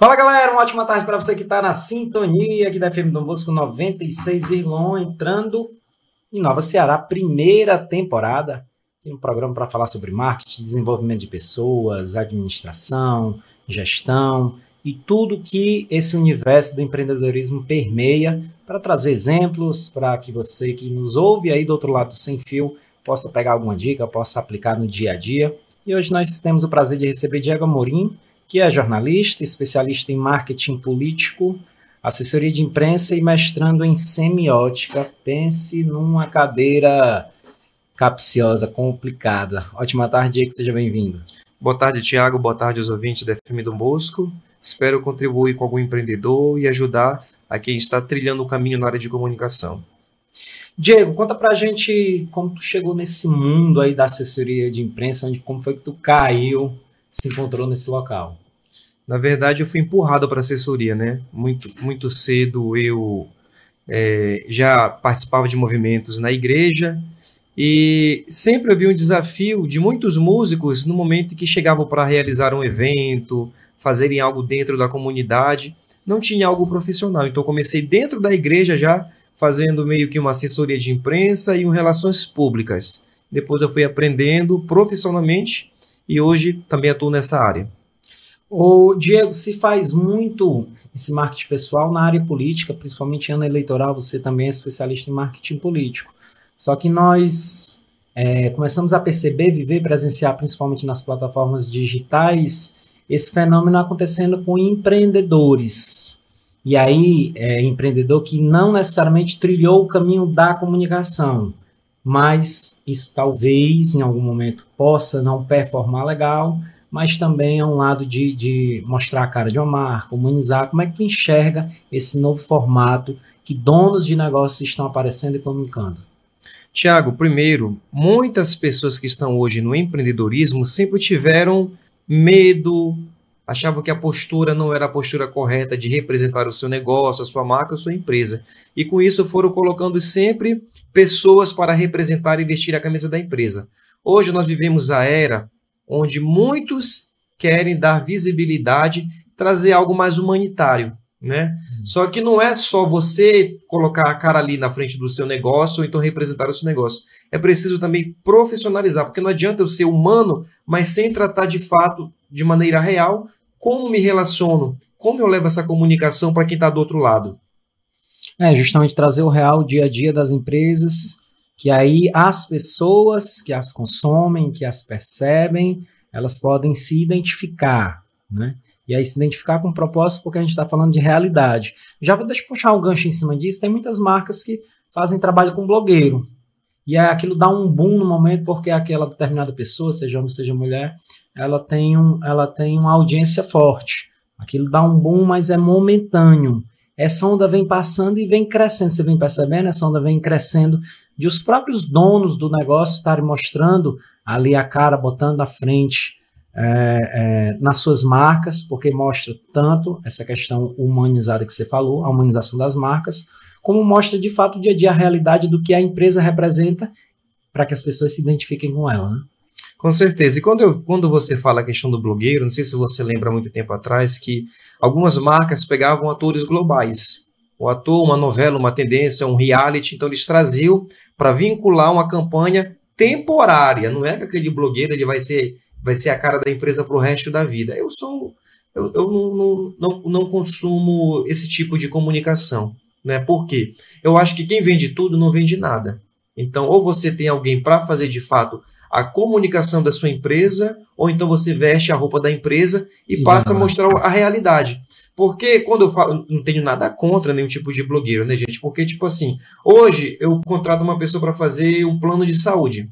Fala galera, uma ótima tarde para você que está na sintonia aqui da FM Dom Bosco 96,1, entrando em Nova Ceará, primeira temporada, aqui um programa para falar sobre marketing, desenvolvimento de pessoas, administração, gestão e tudo que esse universo do empreendedorismo permeia, para trazer exemplos, para que você que nos ouve aí do outro lado do sem fio possa pegar alguma dica, possa aplicar no dia a dia. E hoje nós temos o prazer de receber Diego Amorim, que é jornalista, especialista em marketing político, assessoria de imprensa e mestrando em semiótica. Pense numa cadeira capciosa, complicada. Ótima tarde, Diego, seja bem-vindo. Boa tarde, Tiago. Boa tarde aos ouvintes da FM Dom Bosco. Espero contribuir com algum empreendedor e ajudar a quem está trilhando o caminho na área de comunicação. Diego, conta pra gente como tu chegou nesse mundo aí da assessoria de imprensa, como foi que tu caiu, se encontrou nesse local? Na verdade, eu fui empurrado para a assessoria, né? Muito cedo eu já participava de movimentos na igreja e sempre havia um desafio de muitos músicos no momento em que chegavam para realizar um evento, fazerem algo dentro da comunidade, não tinha algo profissional. Então, comecei dentro da igreja já fazendo meio que uma assessoria de imprensa e relações públicas. Depois eu fui aprendendo profissionalmente e hoje também atuo nessa área. O Diego, se faz muito esse marketing pessoal na área política, principalmente em ano eleitoral, você também é especialista em marketing político. Só que nós começamos a perceber, viver, presenciar, principalmente nas plataformas digitais, esse fenômeno acontecendo com empreendedores. E aí, empreendedor que não necessariamente trilhou o caminho da comunicação, mas isso talvez em algum momento possa não performar legal, mas também é um lado de mostrar a cara de uma marca, humanizar. Como é que tu enxerga esse novo formato que donos de negócios estão aparecendo e comunicando? Tiago, primeiro, muitas pessoas que estão hoje no empreendedorismo sempre tiveram medo, achavam que a postura não era a postura correta de representar o seu negócio, a sua marca, a sua empresa. E com isso foram colocando sempre pessoas para representar e vestir a camisa da empresa. Hoje nós vivemos a era onde muitos querem dar visibilidade, trazer algo mais humanitário, né? Só que não é só você colocar a cara ali na frente do seu negócio ou então representar o seu negócio. É preciso também profissionalizar, porque não adianta eu ser humano, mas sem tratar de fato, de maneira real, como me relaciono, como eu levo essa comunicação para quem está do outro lado. Justamente trazer o real, o dia a dia das empresas, que aí as pessoas que as consomem, que as percebem, elas podem se identificar, né? E aí se identificar com propósito, porque a gente está falando de realidade. Deixa eu puxar um gancho em cima disso, tem muitas marcas que fazem trabalho com blogueiro, e aquilo dá um boom no momento, porque aquela determinada pessoa, seja homem, seja mulher, ela tem uma audiência forte. Aquilo dá um boom, mas é momentâneo. Essa onda vem passando e vem crescendo. Você vem percebendo? Essa onda vem crescendo de os próprios donos do negócio estarem mostrando ali a cara, botando à frente nas suas marcas, porque mostra tanto essa questão humanizada que você falou, a humanização das marcas, como mostra de fato o dia a dia, a realidade do que a empresa representa, para que as pessoas se identifiquem com ela, né? Com certeza. E quando você fala a questão do blogueiro, não sei se você lembra muito tempo atrás que algumas marcas pegavam atores globais. O ator, uma novela, uma tendência, um reality, então eles traziam para vincular uma campanha temporária. Não é que aquele blogueiro ele vai ser a cara da empresa para o resto da vida. Eu não consumo esse tipo de comunicação, né? Por quê? Eu acho que quem vende tudo não vende nada. Então, ou você tem alguém para fazer de fato a comunicação da sua empresa, ou então você veste a roupa da empresa e passa a mostrar a realidade. Porque quando eu falo, não tenho nada contra nenhum tipo de blogueiro, né, gente? Porque, tipo assim, hoje eu contrato uma pessoa para fazer um plano de saúde.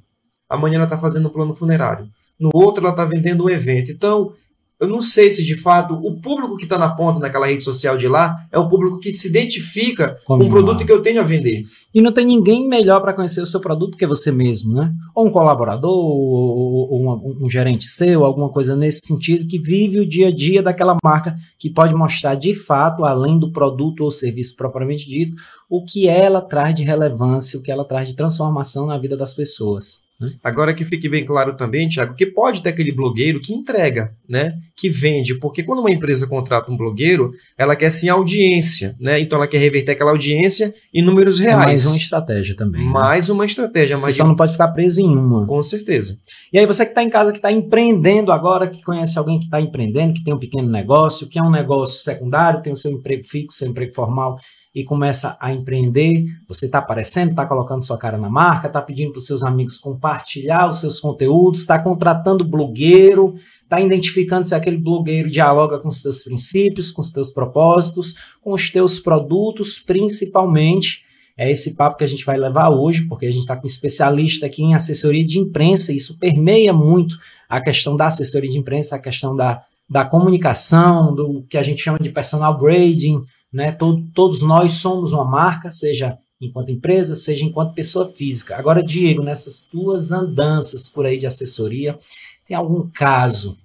Amanhã ela está fazendo um plano funerário. No outro ela está vendendo um evento. Então, eu não sei se de fato o público que está na ponta naquela rede social de lá é o público que se identifica com o produto que eu tenho a vender. E não tem ninguém melhor para conhecer o seu produto que você mesmo, né? Ou um colaborador, ou um gerente seu, alguma coisa nesse sentido, que vive o dia a dia daquela marca, que pode mostrar de fato, além do produto ou serviço propriamente dito, o que ela traz de relevância, o que ela traz de transformação na vida das pessoas. né? Agora que fique bem claro também, Thiago, que pode ter aquele blogueiro que entrega, né? Que vende, porque quando uma empresa contrata um blogueiro, ela quer sim audiência, né? Então ela quer reverter aquela audiência em números reais. É mais uma estratégia também. Mais uma estratégia. Você só não pode ficar preso em uma. Com certeza. E aí você que está em casa, que está empreendendo agora, que conhece alguém que está empreendendo, que tem um pequeno negócio, que é um negócio secundário, tem o seu emprego fixo, seu emprego formal, e começa a empreender, você está aparecendo, está colocando sua cara na marca, está pedindo para os seus amigos compartilhar os seus conteúdos, está contratando blogueiro, está identificando se aquele blogueiro dialoga com os teus princípios, com os teus propósitos, com os teus produtos, principalmente. É esse papo que a gente vai levar hoje, porque a gente está com um especialista aqui em assessoria de imprensa, e isso permeia muito a questão da assessoria de imprensa, a questão da comunicação, do que a gente chama de personal branding, né? Todos nós somos uma marca, seja enquanto empresa, seja enquanto pessoa física. Agora, Diego, nessas tuas andanças por aí de assessoria, tem algum caso,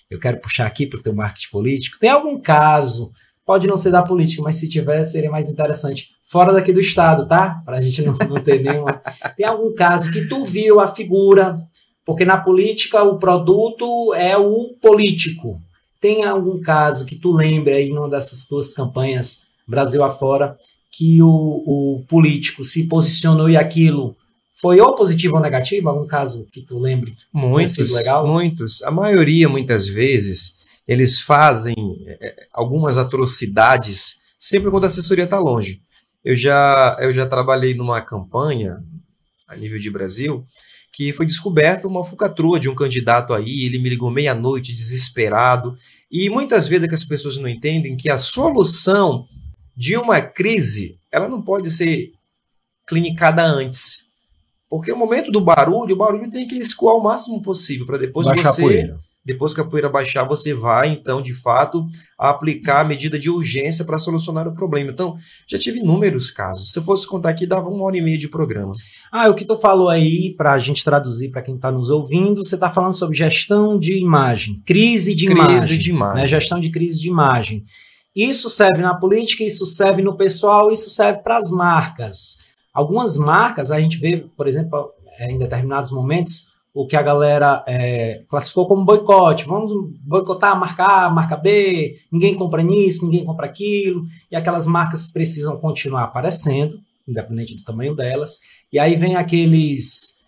eu quero puxar aqui para o teu marketing político, tem algum caso, pode não ser da política, mas se tiver, seria mais interessante, fora daqui do estado, tá? Para a gente não ter nenhuma... Tem algum caso que tu viu a figura, porque na política o produto é o político. Tem algum caso que tu lembre aí numa dessas tuas campanhas Brasil afora, que o político se posicionou e aquilo foi ou positivo ou negativo? Algum caso que tu lembre? Muitos, legal? Muitos. A maioria, muitas vezes, eles fazem algumas atrocidades sempre quando a assessoria está longe. Eu já trabalhei numa campanha a nível de Brasil que foi descoberta uma falcatrua de um candidato aí, ele me ligou meia-noite, desesperado, e muitas vezes é que as pessoas não entendem que a solução de uma crise, ela não pode ser clinicada antes, porque o momento do barulho, o barulho tem que escoar o máximo possível, para depois baixar a poeira. Depois que a poeira baixar, você vai, então, de fato, aplicar a medida de urgência para solucionar o problema. Então, já tive inúmeros casos. Se eu fosse contar aqui, dava 1h30 de programa. O que tu falou aí, para a gente traduzir para quem está nos ouvindo, você está falando sobre gestão de imagem, crise de imagem. Né? Gestão de crise de imagem. Isso serve na política, isso serve no pessoal, isso serve para as marcas. Algumas marcas, a gente vê, por exemplo, em determinados momentos, o que a galera classificou como boicote. Vamos boicotar a marca A, a marca B, ninguém compra nisso, ninguém compra aquilo, e aquelas marcas precisam continuar aparecendo, independente do tamanho delas, e aí vem aqueles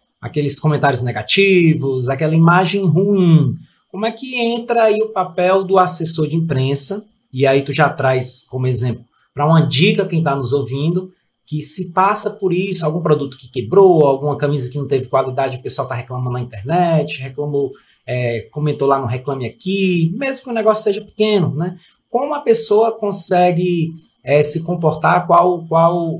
comentários negativos, aquela imagem ruim. Como é que entra aí o papel do assessor de imprensa? E aí tu já traz como exemplo para uma dica quem está nos ouvindo, que se passa por isso, algum produto que quebrou, alguma camisa que não teve qualidade, o pessoal está reclamando na internet, comentou lá no Reclame Aqui, mesmo que o negócio seja pequeno, né? Como a pessoa consegue se comportar, qual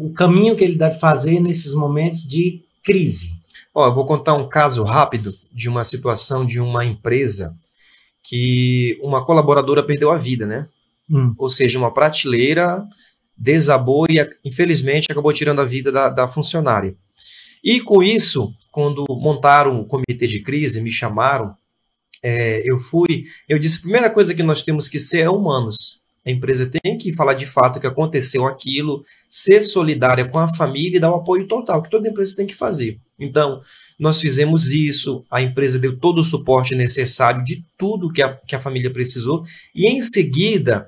o caminho que ele deve fazer nesses momentos de crise? Eu vou contar um caso rápido de uma situação de uma empresa que uma colaboradora perdeu a vida, né? Ou seja, uma prateleira desabou e, infelizmente, acabou tirando a vida da funcionária. E, com isso, quando montaram o comitê de crise, me chamaram, eu disse, a primeira coisa que nós temos que ser é humanos. A empresa tem que falar de fato que aconteceu aquilo, ser solidária com a família e dar o apoio total, que toda empresa tem que fazer. Então, nós fizemos isso, a empresa deu todo o suporte necessário de tudo que a família precisou, e, em seguida,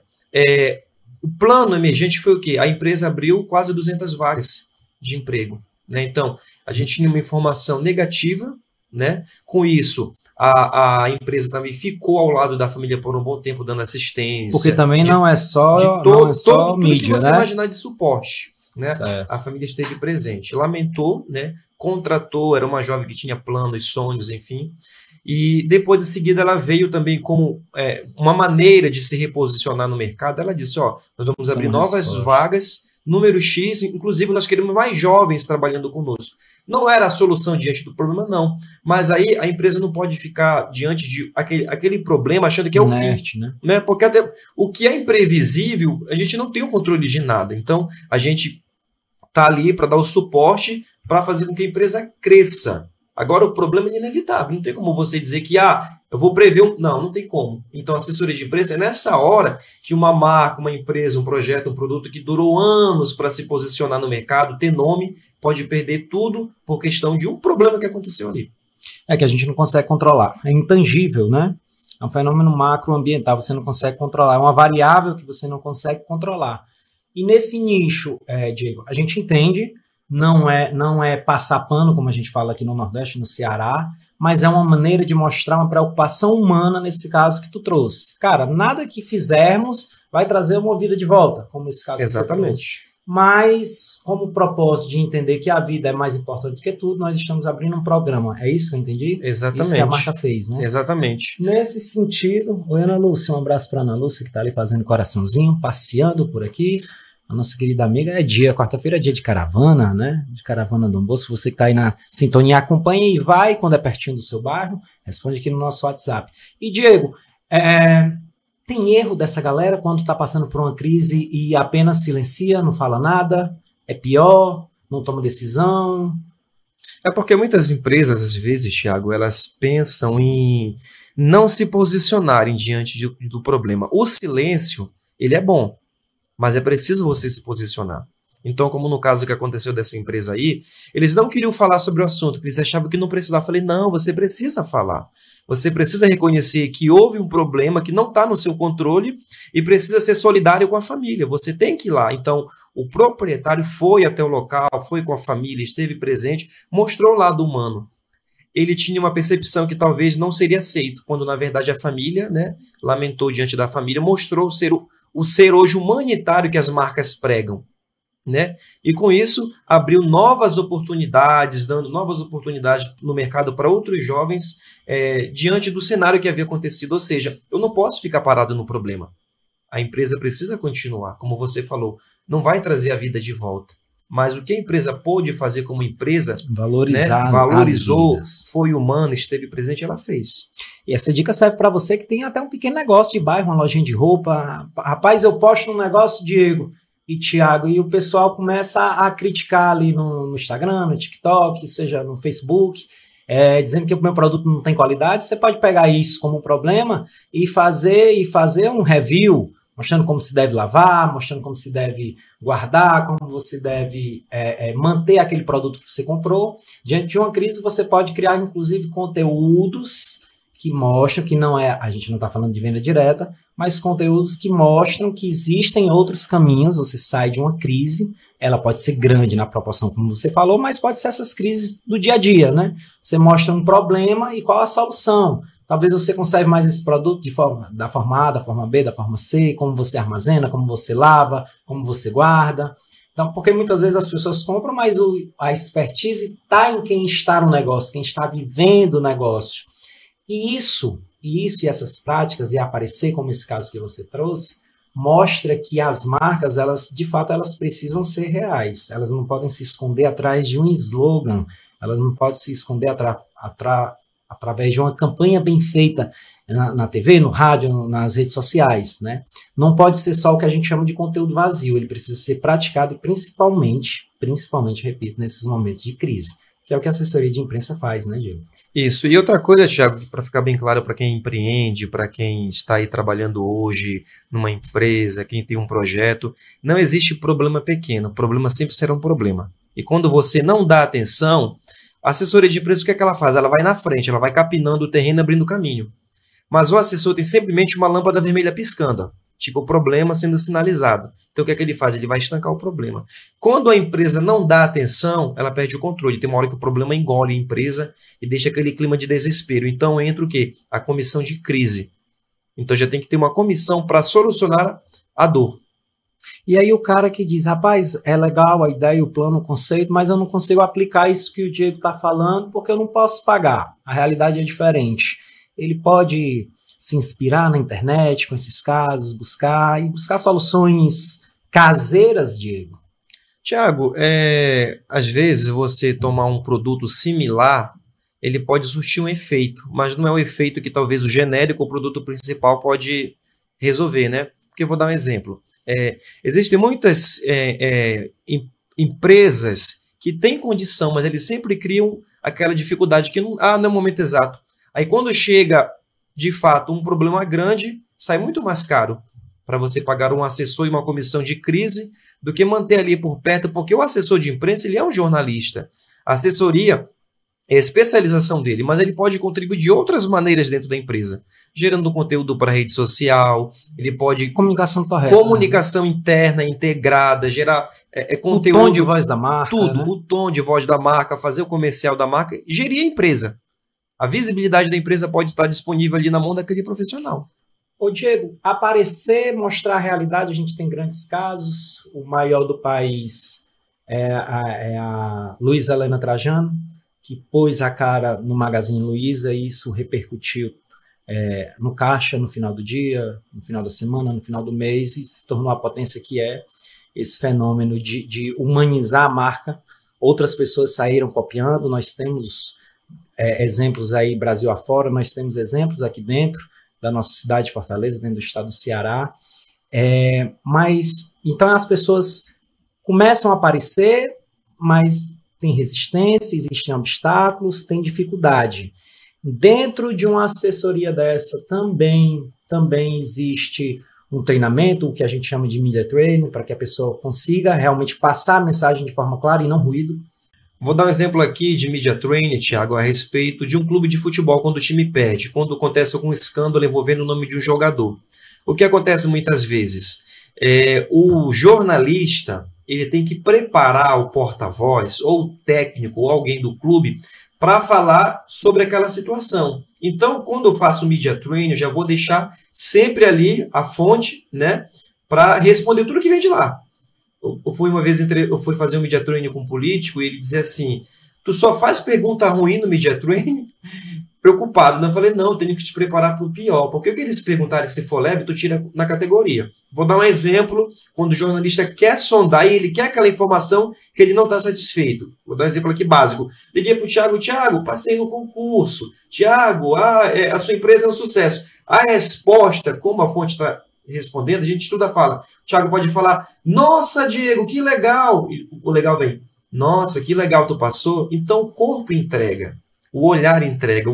o plano emergente foi o quê? A empresa abriu quase 200 vagas de emprego, né? Então, a gente tinha uma informação negativa, né? Com isso, a empresa também ficou ao lado da família por um bom tempo, dando assistência. Porque também não é só mídia, tudo que você né? imaginar de suporte, né? A família esteve presente. Lamentou, né? Contratou, era uma jovem que tinha planos, sonhos, enfim. E depois, em seguida, ela veio também como uma maneira de se reposicionar no mercado. Ela disse, nós vamos abrir novas vagas, número X, inclusive nós queremos mais jovens trabalhando conosco. Não era a solução diante do problema, não. Mas aí a empresa não pode ficar diante de aquele problema achando que é o fim. Né? Porque até o que é imprevisível, a gente não tem o controle de nada. Então, a gente está ali para dar o suporte para fazer com que a empresa cresça. Agora, o problema é inevitável. Não tem como você dizer que, eu vou prever... Não tem como. Então, a assessoria de imprensa é nessa hora que uma marca, uma empresa, um projeto, um produto que durou anos para se posicionar no mercado, ter nome, pode perder tudo por questão de um problema que aconteceu ali. É que a gente não consegue controlar. É intangível, né? É um fenômeno macroambiental, você não consegue controlar. É uma variável que você não consegue controlar. E nesse nicho, Diego, a gente entende, não é passar pano, como a gente fala aqui no Nordeste, no Ceará, mas é uma maneira de mostrar uma preocupação humana nesse caso que tu trouxe. Cara, nada que fizermos vai trazer uma vida de volta, como esse caso que você trouxe. Mas, como propósito de entender que a vida é mais importante do que tudo, nós estamos abrindo um programa. É isso que eu entendi? Exatamente. Isso que a marca fez, né? Exatamente. Nesse sentido, oi, Ana Lúcia, um abraço para Ana Lúcia, que está ali fazendo coraçãozinho, passeando por aqui. A nossa querida amiga, quarta-feira é dia de caravana, né? De caravana do Bolso. Você que está aí na sintonia, acompanha e vai, quando é pertinho do seu bairro, responde aqui no nosso WhatsApp. E, Diego, tem erro dessa galera quando está passando por uma crise e apenas silencia, não fala nada? É pior? Não toma decisão? É porque muitas empresas, às vezes, Thiago, elas pensam em não se posicionarem diante do problema. O silêncio, ele é bom, mas é preciso você se posicionar. Então, como no caso que aconteceu dessa empresa aí, eles não queriam falar sobre o assunto, porque eles achavam que não precisava. Eu falei, não, você precisa falar. Você precisa reconhecer que houve um problema que não está no seu controle e precisa ser solidário com a família. Você tem que ir lá. Então, o proprietário foi até o local, foi com a família, esteve presente, mostrou o lado humano. Ele tinha uma percepção que talvez não seria aceito, quando na verdade a família, né, lamentou diante da família, mostrou o ser hoje humanitário que as marcas pregam. Né? E com isso abriu novas oportunidades, dando novas oportunidades no mercado para outros jovens diante do cenário que havia acontecido. Ou seja, eu não posso ficar parado no problema. A empresa precisa continuar, como você falou, não vai trazer a vida de volta. Mas o que a empresa pôde fazer como empresa, valorizou, foi humano, esteve presente, ela fez. E essa dica serve para você que tem até um pequeno negócio de bairro, uma lojinha de roupa. Rapaz, eu posto um negócio, Diego e Thiago, e o pessoal começa a criticar ali no Instagram, no TikTok, seja no Facebook, dizendo que o meu produto não tem qualidade. Você pode pegar isso como um problema e fazer um review, mostrando como se deve lavar, mostrando como se deve guardar, como você deve manter aquele produto que você comprou. Diante de uma crise, você pode criar, inclusive, conteúdos que mostram que não a gente não está falando de venda direta, mas conteúdos que mostram que existem outros caminhos. Você sai de uma crise, ela pode ser grande na proporção, como você falou, mas pode ser essas crises do dia a dia, né? Você mostra um problema e qual a solução. Talvez você conserve mais esse produto da forma A, da forma B, da forma C, como você armazena, como você lava, como você guarda. Então, porque muitas vezes as pessoas compram, mas a expertise está em quem está no negócio, quem está vivendo o negócio. E essas práticas, e aparecer como esse caso que você trouxe, mostra que as marcas, de fato, elas precisam ser reais. Elas não podem se esconder atrás de um slogan, elas não podem se esconder através de uma campanha bem feita na TV, no rádio, nas redes sociais, né? Não pode ser só o que a gente chama de conteúdo vazio, ele precisa ser praticado principalmente, repito, nesses momentos de crise, que é o que a assessoria de imprensa faz, né, Diego? Isso. E outra coisa, Thiago, para ficar bem claro para quem empreende, para quem está aí trabalhando hoje numa empresa, quem tem um projeto, não existe problema pequeno, o problema sempre será um problema. E quando você não dá atenção, a assessoria de imprensa, o que é que ela faz? Ela vai na frente, ela vai capinando o terreno, abrindo caminho. Mas o assessor tem simplesmente uma lâmpada vermelha piscando, tipo o problema sendo sinalizado. Então o que é que ele faz? Ele vai estancar o problema. Quando a empresa não dá atenção, ela perde o controle. Tem uma hora que o problema engole a empresa e deixa aquele clima de desespero. Então entra o quê? A comissão de crise. Então já tem que ter uma comissão para solucionar a dor. E aí o cara que diz, rapaz, é legal a ideia, o plano, o conceito, mas eu não consigo aplicar isso que o Diego está falando porque eu não posso pagar. A realidade é diferente. Ele pode se inspirar na internet com esses casos, buscar soluções caseiras, Diego. Tiago, às vezes você tomar um produto similar, ele pode surtir um efeito, mas não é o efeito que talvez o genérico ou o produto principal pode resolver, né? Porque eu vou dar um exemplo. Existem muitas empresas que têm condição, mas eles sempre criam aquela dificuldade que não é o momento exato. Aí quando chega, de fato, um problema grande, sai muito mais caro para você pagar um assessor e uma comissão de crise do que manter ali por perto, porque o assessor de imprensa ele é um jornalista. A assessoria é a especialização dele, mas ele pode contribuir de outras maneiras dentro da empresa, gerando conteúdo para rede social, ele pode... Comunicação correta. Comunicação interna, integrada, gerar conteúdo... O tom de voz da marca. Tudo, né? O tom de voz da marca, fazer o comercial da marca, gerir a empresa. A visibilidade da empresa pode estar disponível ali na mão daquele profissional. Ô Diego, aparecer, mostrar a realidade, a gente tem grandes casos. O maior do país é a Luísa Helena Trajano, que pôs a cara no Magazine Luiza e isso repercutiu no caixa no final do dia, no final da semana, no final do mês, e se tornou a potência que é esse fenômeno de humanizar a marca. Outras pessoas saíram copiando, nós temos exemplos aí Brasil afora, nós temos exemplos aqui dentro da nossa cidade de Fortaleza, dentro do estado do Ceará, mas então as pessoas começam a aparecer, mas tem resistência, existem obstáculos, tem dificuldade. Dentro de uma assessoria dessa também existe um treinamento, o que a gente chama de media training, para que a pessoa consiga realmente passar a mensagem de forma clara e não ruído. Vou dar um exemplo aqui de media training, Thiago, a respeito de um clube de futebol quando o time perde, quando acontece algum escândalo envolvendo o nome de um jogador. O que acontece muitas vezes? O jornalista ele tem que preparar o porta-voz, ou o técnico, ou alguém do clube, para falar sobre aquela situação. Então, quando eu faço media training, eu já vou deixar sempre ali a fonte, né, para responder tudo que vem de lá. Eu fui fazer um media training com um político e ele dizia assim, tu só faz pergunta ruim no media training? Preocupado, né? Eu falei, não, eu tenho que te preparar para o pior, porque o que eles perguntarem se for leve, tu tira na categoria. Vou dar um exemplo, quando o jornalista quer sondar e ele quer aquela informação que ele não está satisfeito. Vou dar um exemplo aqui básico. Liguei para o Thiago, passei no concurso. Thiago, a sua empresa é um sucesso. A resposta, como a fonte está respondendo, a gente estuda, fala. O Thiago pode falar, nossa, Diego, que legal. E o legal vem, nossa, que legal tu passou. Então o corpo entrega. O olhar entrega.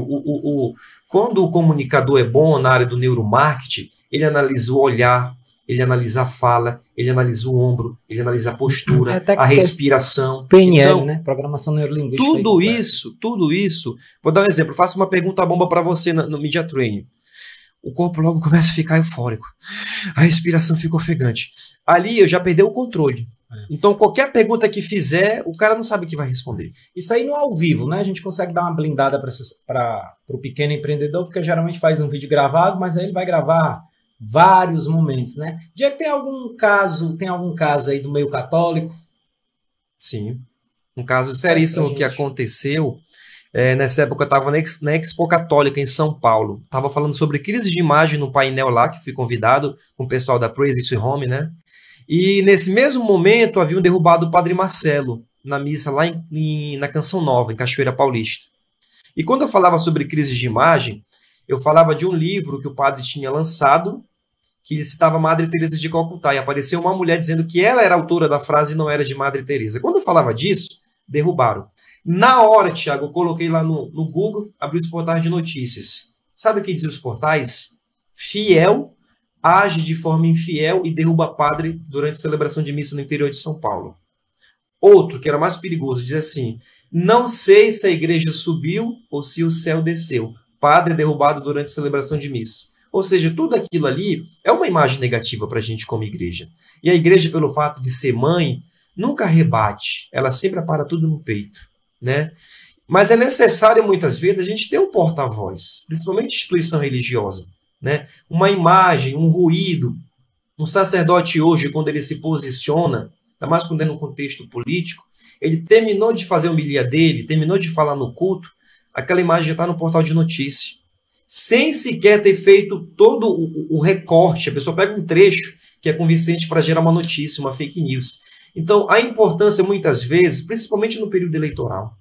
Quando o comunicador é bom na área do neuromarketing, ele analisa o olhar, ele analisa a fala, ele analisa o ombro, ele analisa a postura, a respiração. PNL, então, né? Programação neurolinguística. Tudo isso. Vou dar um exemplo. Faço uma pergunta bomba para você no Media Training. O corpo logo começa a ficar eufórico. A respiração fica ofegante. Ali eu já perdi o controle. Então, qualquer pergunta que fizer, o cara não sabe o que vai responder. Isso aí no ao vivo, né? A gente consegue dar uma blindada para o pequeno empreendedor, porque geralmente faz um vídeo gravado, mas aí ele vai gravar vários momentos, né? Diego, tem algum caso aí do meio católico? Sim. Um caso seríssimo que aconteceu. Nessa época eu estava na Expo Católica em São Paulo. Estava falando sobre crise de imagem no painel lá, que fui convidado com o pessoal da Praise It Home, né? E nesse mesmo momento haviam derrubado o Padre Marcelo na missa lá na Canção Nova, em Cachoeira Paulista. E quando eu falava sobre crise de imagem, eu falava de um livro que o padre tinha lançado, que citava Madre Teresa de Calcutá, e apareceu uma mulher dizendo que ela era autora da frase e não era de Madre Teresa. Quando eu falava disso, derrubaram. Na hora, Thiago, eu coloquei lá no Google, abri os portais de notícias. Sabe o que dizia os portais? Fiel age de forma infiel e derruba padre durante a celebração de missa no interior de São Paulo. Outro, que era mais perigoso, diz assim, não sei se a igreja subiu ou se o céu desceu. Padre derrubado durante a celebração de missa. Ou seja, tudo aquilo ali é uma imagem negativa para a gente como igreja. E a igreja, pelo fato de ser mãe, nunca rebate. Ela sempre para tudo no peito, né? Mas é necessário, muitas vezes, a gente ter um porta-voz, principalmente instituição religiosa. Né? Uma imagem, um ruído, um sacerdote hoje, quando ele se posiciona, ainda mais quando é num contexto político, ele terminou de fazer a homilia dele, terminou de falar no culto, aquela imagem já está no portal de notícia, sem sequer ter feito todo o recorte, a pessoa pega um trecho que é convincente para gerar uma notícia, uma fake news. Então, a importância, muitas vezes, principalmente no período eleitoral,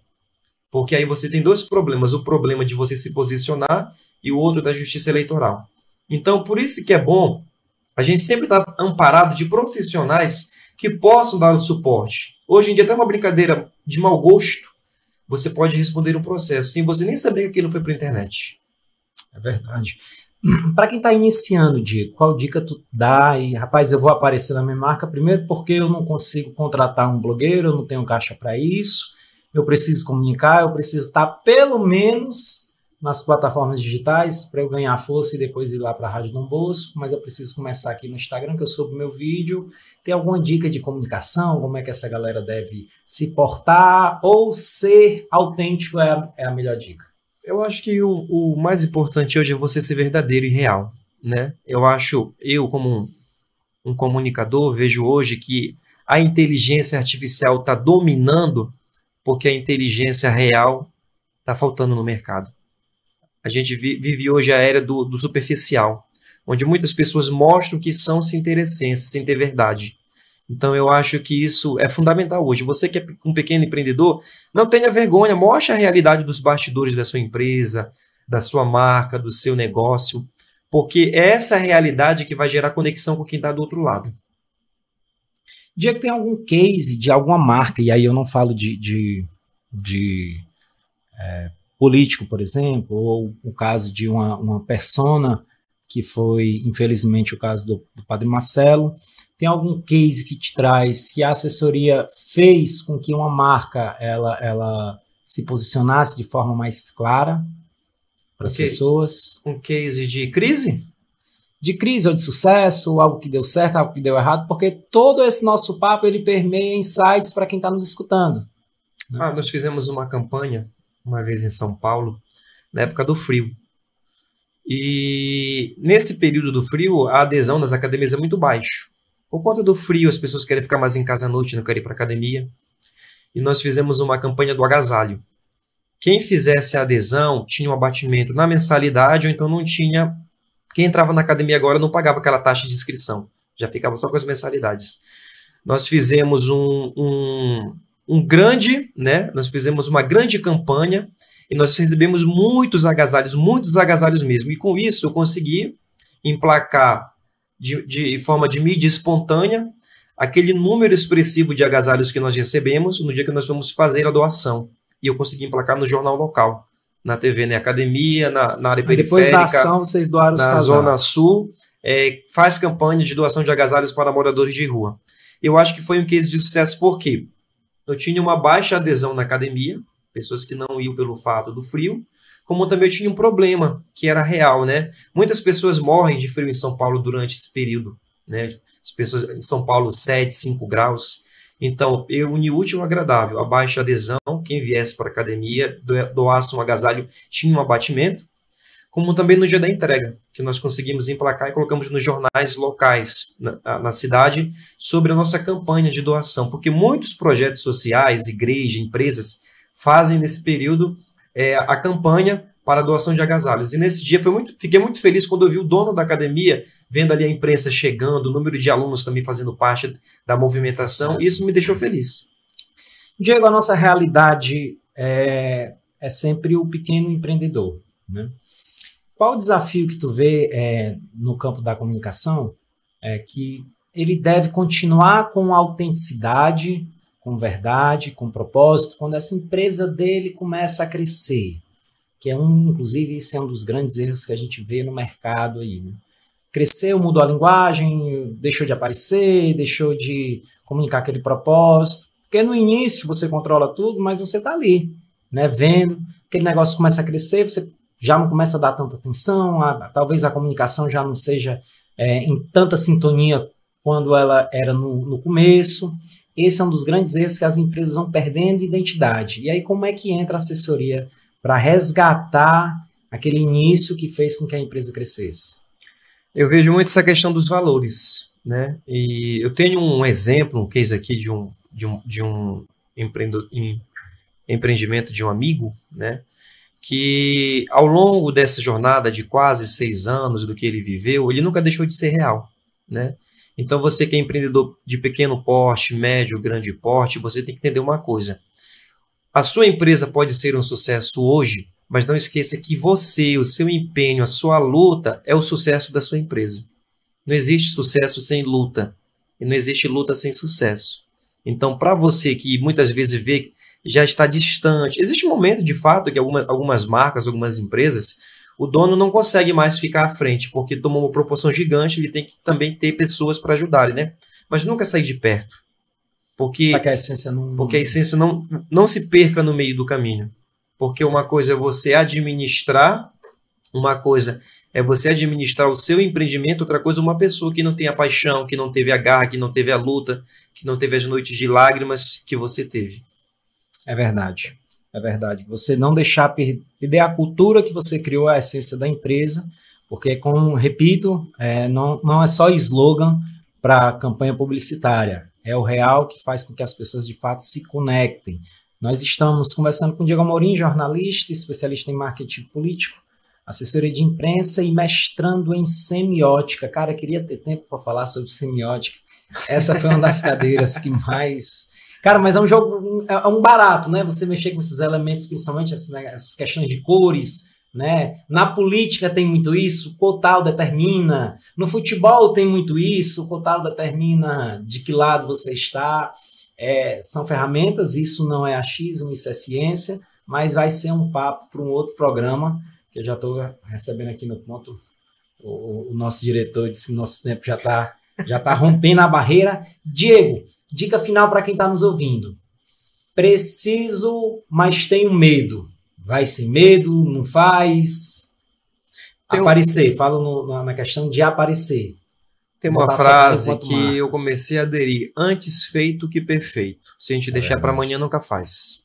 porque aí você tem dois problemas, o problema de você se posicionar e o outro da justiça eleitoral. Então, por isso que é bom a gente sempre estar amparado de profissionais que possam dar o suporte. Hoje em dia, até uma brincadeira de mau gosto, você pode responder um processo, sem você nem saber que aquilo foi para a internet. É verdade. Para quem está iniciando, Diego, qual dica tu dá? E, rapaz, eu vou aparecer na minha marca, primeiro porque eu não consigo contratar um blogueiro, eu não tenho caixa para isso. eu preciso comunicar, eu preciso estar pelo menos nas plataformas digitais para eu ganhar força e depois ir lá para a Rádio Dom Bosco, mas eu preciso começar aqui no Instagram, que eu soube o meu vídeo. Tem alguma dica de comunicação, como é que essa galera deve se portar ou ser autêntico é a melhor dica? Eu acho que o mais importante hoje é você ser verdadeiro e real, né? Eu como um comunicador, vejo hoje que a inteligência artificial está dominando porque a inteligência real está faltando no mercado. A gente vive hoje a era do superficial, onde muitas pessoas mostram que são sem ter essência, sem ter verdade. Então eu acho que isso é fundamental hoje. Você que é um pequeno empreendedor, não tenha vergonha, mostre a realidade dos bastidores da sua empresa, da sua marca, do seu negócio, porque é essa realidade que vai gerar conexão com quem está do outro lado. Diego, tem algum case de alguma marca, e aí eu não falo de político, por exemplo, ou o caso de uma persona, que foi, infelizmente, o caso do Padre Marcelo. Tem algum case que te traz que a assessoria fez com que uma marca ela se posicionasse de forma mais clara para as pessoas? Um case de crise? De crise ou de sucesso, algo que deu certo, algo que deu errado, porque todo esse nosso papo ele permeia insights para quem está nos escutando. Né? Nós fizemos uma campanha uma vez em São Paulo, na época do frio. E nesse período do frio, a adesão das academias é muito baixa. Por conta do frio, as pessoas querem ficar mais em casa à noite, não querem ir para a academia. E nós fizemos uma campanha do agasalho. Quem fizesse a adesão tinha um abatimento na mensalidade, ou então não tinha... Quem entrava na academia agora não pagava aquela taxa de inscrição. Já ficava só com as mensalidades. Nós fizemos nós fizemos uma grande campanha e nós recebemos muitos agasalhos mesmo. E com isso eu consegui emplacar de forma de mídia espontânea aquele número expressivo de agasalhos que nós recebemos no dia que nós fomos fazer a doação. E eu consegui emplacar no jornal local, na TV, na academia, na área periférica. Depois da ação, vocês doaram os casais. Na Zona Sul, faz campanha de doação de agasalhos para moradores de rua. Eu acho que foi um case de sucesso porque eu tinha uma baixa adesão na academia, pessoas que não iam pelo fato do frio, como também eu tinha um problema que era real, né? Muitas pessoas morrem de frio em São Paulo durante esse período, né? As pessoas em São Paulo 7, 5 graus. Então, eu uni o útil ao agradável, a baixa adesão, quem viesse para a academia, doasse um agasalho, tinha um abatimento, como também no dia da entrega, que nós conseguimos emplacar e colocamos nos jornais locais na cidade sobre a nossa campanha de doação, porque muitos projetos sociais, igrejas, empresas, fazem nesse período a campanha para a doação de agasalhos. E nesse dia fiquei muito feliz quando eu vi o dono da academia vendo ali a imprensa chegando, o número de alunos também fazendo parte da movimentação, e isso me deixou feliz. Diego, a nossa realidade é sempre o pequeno empreendedor, né? Qual o desafio que tu vê no campo da comunicação que ele deve continuar com autenticidade, com verdade, com propósito, quando essa empresa dele começa a crescer? Que inclusive, isso é um dos grandes erros que a gente vê no mercado aí, né? Cresceu, mudou a linguagem, deixou de aparecer, deixou de comunicar aquele propósito. Porque no início você controla tudo, mas você está ali, né, vendo, aquele negócio começa a crescer, você já não começa a dar tanta atenção, talvez a comunicação já não seja em tanta sintonia quando ela era no começo. Esse é um dos grandes erros que as empresas vão perdendo identidade. E aí como é que entra a assessoria para resgatar aquele início que fez com que a empresa crescesse? Eu vejo muito essa questão dos valores, né? E eu tenho um exemplo, um case aqui de um empreendimento de um amigo, né? Que ao longo dessa jornada de quase 6 anos do que ele viveu, ele nunca deixou de ser real, né? Então você que é empreendedor de pequeno porte, médio, grande porte, você tem que entender uma coisa. A sua empresa pode ser um sucesso hoje, mas não esqueça que você, o seu empenho, a sua luta é o sucesso da sua empresa. Não existe sucesso sem luta e não existe luta sem sucesso. Então, para você que muitas vezes vê que já está distante, existe um momento de fato que algumas marcas, algumas empresas, o dono não consegue mais ficar à frente, porque tomou uma proporção gigante, ele tem que também ter pessoas para ajudarem, né? Mas nunca sair de perto. Porque, que a essência não... porque a essência não se perca no meio do caminho. Porque uma coisa é você administrar, uma coisa é você administrar o seu empreendimento, outra coisa é uma pessoa que não tem a paixão, que não teve a garra, que não teve a luta, que não teve as noites de lágrimas que você teve. É verdade. É verdade. Você não deixar perder a cultura que você criou, a essência da empresa, porque, como repito, não é só slogan para campanha publicitária. É o real que faz com que as pessoas, de fato, se conectem. Nós estamos conversando com o Diego Amorim, jornalista, especialista em marketing político, assessoria de imprensa e mestrando em semiótica. Cara, queria ter tempo para falar sobre semiótica. Essa foi uma das cadeiras que mais... Cara, mas é um jogo, é um barato, né? Você mexer com esses elementos, principalmente essas questões de cores, né? Na política tem muito isso, Cotal determina. No futebol tem muito isso, Cotal determina de que lado você está. São ferramentas, isso não é achismo, isso é ciência, mas vai ser um papo para um outro programa, que eu já estou recebendo aqui no ponto. O nosso diretor disse que o nosso tempo já tá rompendo a barreira. Diego, dica final para quem está nos ouvindo. Preciso, mas tenho medo. Vai sem medo, não faz. Aparecer, falo na questão de aparecer. Tem uma frase que eu comecei a aderir: antes feito que perfeito. Se a gente deixar para amanhã, nunca faz.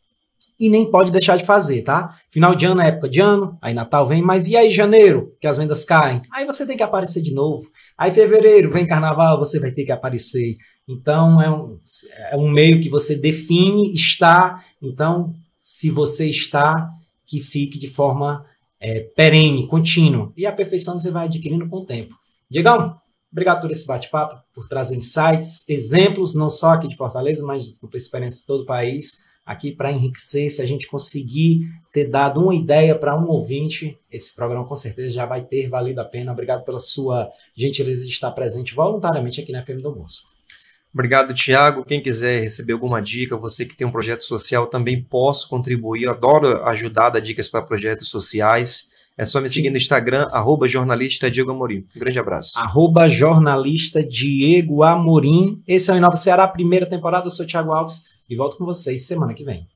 E nem pode deixar de fazer, tá? Final de ano é época de ano, aí Natal vem, mas e aí janeiro, que as vendas caem? Aí você tem que aparecer de novo. Aí fevereiro, vem carnaval, você vai ter que aparecer. Então, é um meio que você define, está. Então, se você está, que fique de forma perene, contínua. E a perfeição você vai adquirindo com o tempo. Diegão, obrigado por esse bate-papo, por trazer insights, exemplos, não só aqui de Fortaleza, mas por experiência de todo o país, aqui para enriquecer. Se a gente conseguir ter dado uma ideia para um ouvinte, esse programa com certeza já vai ter valido a pena. Obrigado pela sua gentileza de estar presente voluntariamente aqui na FM do Almoço. Obrigado, Thiago. Quem quiser receber alguma dica, você que tem um projeto social, também posso contribuir. Eu adoro ajudar, dar dicas para projetos sociais. É só me seguir no Instagram, @jornalista Diego Amorim. Um grande abraço. @jornalista Diego Amorim. Esse é o Inova Ceará, primeira temporada. Eu sou o Thiago Alves e volto com vocês semana que vem.